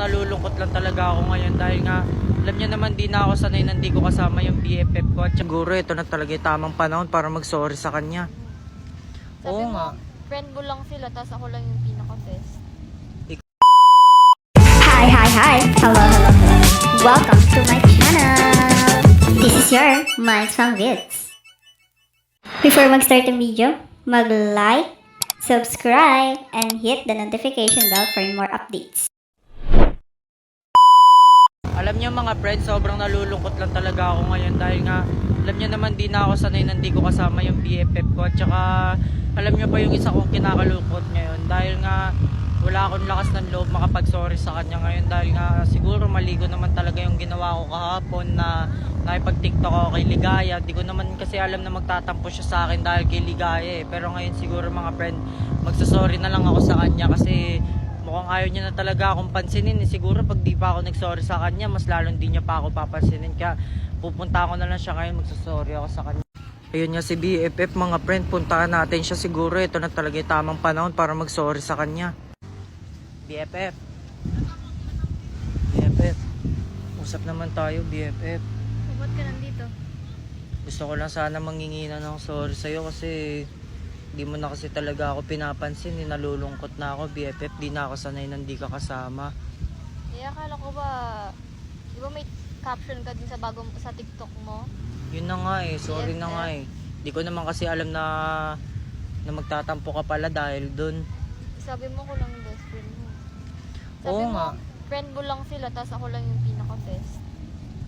Nalulungkot lang talaga ako ngayon dahil nga alam niyo naman di na ako sanay na hindi ko kasama yung BFF ko at siguro ito na talaga yung tamang panahon para mag-sorry sa kanya. Sabi Oo mo, nga. friend mo lang sila, tapos ako lang yung pinaka-best. Hi. Hello. Welcome to my channel. This is your Minds from Vids. Before mag-start ang video, mag-like, subscribe, and hit the notification bell for more updates. Alam niyo mga friends, sobrang nalulungkot lang talaga ako ngayon dahil nga alam niyo naman di na ako sanay na hindi ko kasama yung BFF ko at saka alam niyo pa yung isa kong kinakalungkot ngayon dahil nga wala akong lakas ng loob makapag-sorry sa kanya ngayon dahil nga siguro maligo naman talaga yung ginawa ko kahapon na nakipag-TikTok ako kay Ligaya. Di ko naman kasi alam na magtatampo siya sa akin dahil kay Ligaya pero ngayon siguro mga friend, magsasorry na lang ako sa kanya kasi mukhang ayaw niya na talaga akong pansinin. Siguro pag di pa ako nagsorry sa kanya, mas lalong di niya pa ako papansinin. Kaya pupunta ako na lang siya ngayon, magsasorry ako sa kanya. Ayun nga si BFF mga friend, puntaan natin siya siguro. Ito na talaga yung tamang panahon para magsorry sa kanya. BFF, usap naman tayo BFF. Ba't ka nandito? Gusto ko lang sana mangingina ng sorry sa'yo kasi di mo na kasi talaga ako pinapansin. Nalulungkot na ako BFF, di na ako sanay na hindi ka kasama. Eh, akala ko ba, di ba may caption ka din sa TikTok mo? Yun na nga eh, sorry na nga eh. Di ko naman kasi alam na magtatampo ka pala dahil dun. Sabi mo ko lang yung best friend mo. Sabi Oo mo, nga. friend mo lang sila, tapos ako lang yung pinaka-best.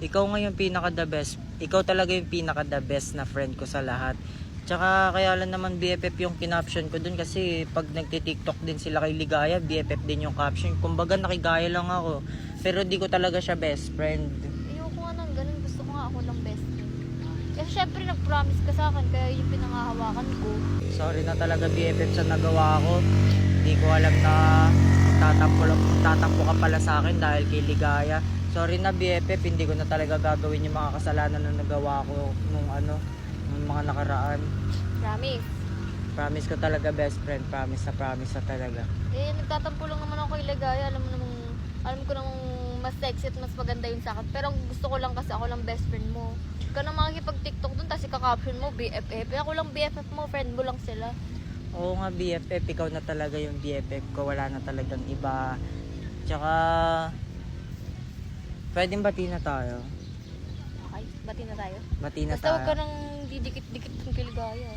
Ikaw nga yung pinaka-the best. Ikaw talaga yung pinaka-the best na friend ko sa lahat. Tsaka kaya lang naman BFF yung kinaption ko dun kasi pag nagti-TikTok din sila kay Ligaya, BFF din yung caption. Kumbaga nakigaya lang ako. Pero di ko talaga siya best friend. Ayoko nga nang ganun, gusto ko nga ako lang best friend. Kasi syempre nag-promise ka sa akin, kaya yung pinangahawakan ko. Sorry na talaga BFF sa nagawa ko. Di ko alam na magtatampo ka pala sa akin dahil kay Ligaya. Sorry na BFF, hindi ko na talaga gagawin yung mga kasalanan na nagawa ko nung mga nakaraan. Promise. Promise ko talaga best friend, promise na talaga. Eh, nagtatampo lang naman ako kay Ligaya. Alam ko namang mas sexy at mas maganda yun sa akin. Pero ang gusto ko lang kasi ako lang best friend mo. Huwag ka na makikipag-TikTok dun, tapos ika-caption mo, BFF. Ako lang BFF mo, friend mo lang sila. Oo nga BFF, ikaw na talaga yung BFF ko, wala na talagang iba. Tsaka, pwedeng bati na tayo. Okay, bati na tayo. Bati na Basta huwag ka tayo. nang didikit-dikit ng kay Ligaya.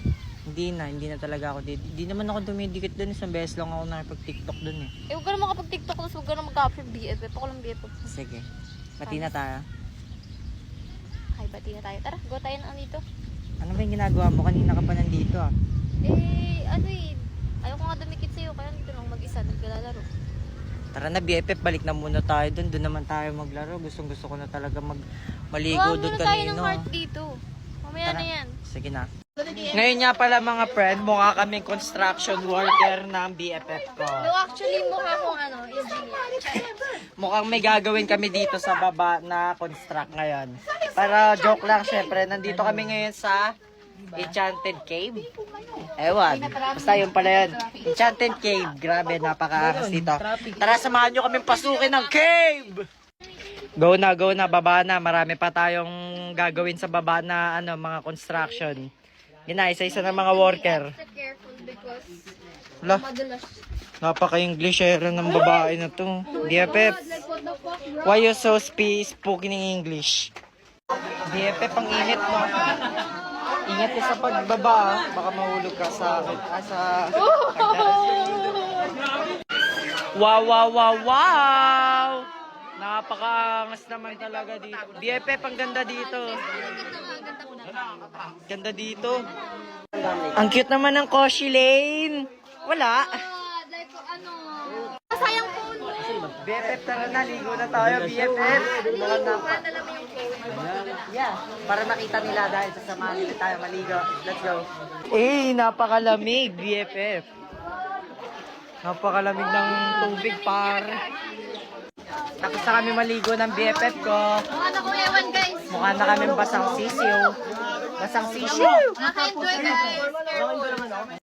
Hindi na talaga ako. Di naman ako dumidikit dun, isang beses lang ako nakipag-TikTok dun eh. Eh, huwag ka na makapag-TikTok, tapos huwag ka na mag-caption BFF. Ako lang BFF. Sige, bati na tayo. Okay, bati na tayo. Tara, go tayo na dito. Ano ba yung ginagawa mo? Kanina ka pa nandito ah. Ayaw ko nga dumikit sa'yo, kaya dito lang mag-isa, naglalaro. Tara na BFF, balik na muna tayo dun. Doon naman tayo maglaro. Gustong gusto ko na talaga maligo dun Muna tayo ng kanino. heart dito. Mamaya Tara. na yan. Sige na. Ngayon nga pala mga friend, mukha kaming construction worker ng BFF ko. No, actually, mukha akong engineer. Mukhang may gagawin kami dito sa baba na construct ngayon. Para joke lang syempre, nandito kami ngayon sa Enchanted Cave. Ewan, basta yun pala yun. Enchanted Cave, grabe, napaka-angas dito. Tara, samahan nyo kami pasukin ng cave! Go na, baba na. Marami pa tayong gagawin sa baba na mga construction. Yun na, isa-isa ng mga worker. Careful because Wala, napaka-English ng babae na to. BFF, why you so speaking in English? BFF, ang init mo. Ingat ka sa pagbaba, baka mahulog ka sa Wow! Napaka-angas naman talaga dito. BFF, ang ganda dito. Ganda dito. Ang cute naman ng Koshi Lane. Wala. sayang po. BFF, tara na, ligo na tayo, BFF. Yeah, para makita nila dahil sasamahan nila tayo maligo. Let's go. Napakalamig, BFF. Napakalamig ng tubig, par. Tapos na kami maligo ng BFF ko. Mukha na kong ewan, guys. Mukha na kami basang sisiyo. Basang sisiyo. Naka-enjoy, guys.